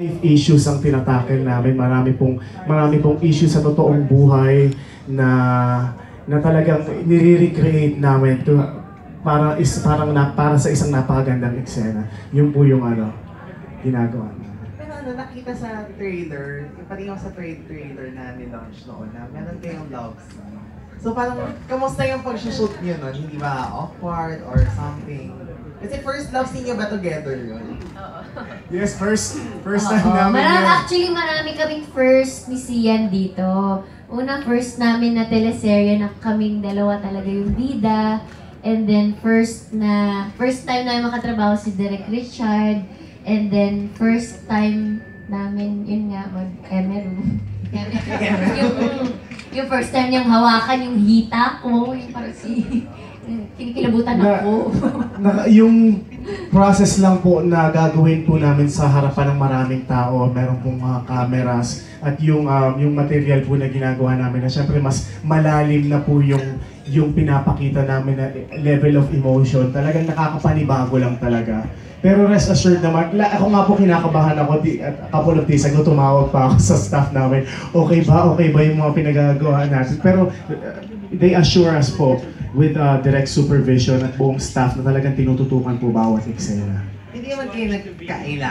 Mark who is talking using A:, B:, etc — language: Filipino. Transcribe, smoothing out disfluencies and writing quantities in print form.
A: Life issues ang tinatakil namin. Marami pong issues sa totoong buhay na talagang nire-recreate namin para sa isang napakagandang eksena. Yun po yung ginagawa.
B: Pero nakita sa trailer, pati yung sa trailer na nilaunch noon na meron kayong love scene. So parang, kamusta yung pag-shoot niyo nun? Hindi ba awkward or something? Kasi first love scene niyo ba together yun?
A: Yes, first time namin yun.
C: Actually, marami kaming first ni Sian dito. Una, first namin na teleserye na kaming dalawa talaga yung bida. And then, first time namin makatrabaho si Derek Richard. And then, first time namin, yun nga, mag-Emeru. yung first time niyang hawakan yung hita ko, yung parang kinikilabutan ako.
A: Yung process lang po na gagawin po namin sa harapan ng maraming tao, meron pong mga cameras, at yung material po na ginagawa namin na syempre mas malalim na po yung pinapakita namin na level of emotion. Talagang nakakapanibago lang talaga. Pero rest assured naman, ako nga po kinakabahan ako, a couple of days ago tumawag pa ako sa staff namin, okay ba yung mga pinagagawa natin? Pero they assure us po with direct supervision at buong staff na talagang tinututukan po bawat eksena.
B: Hindi naman kayo nagkailan.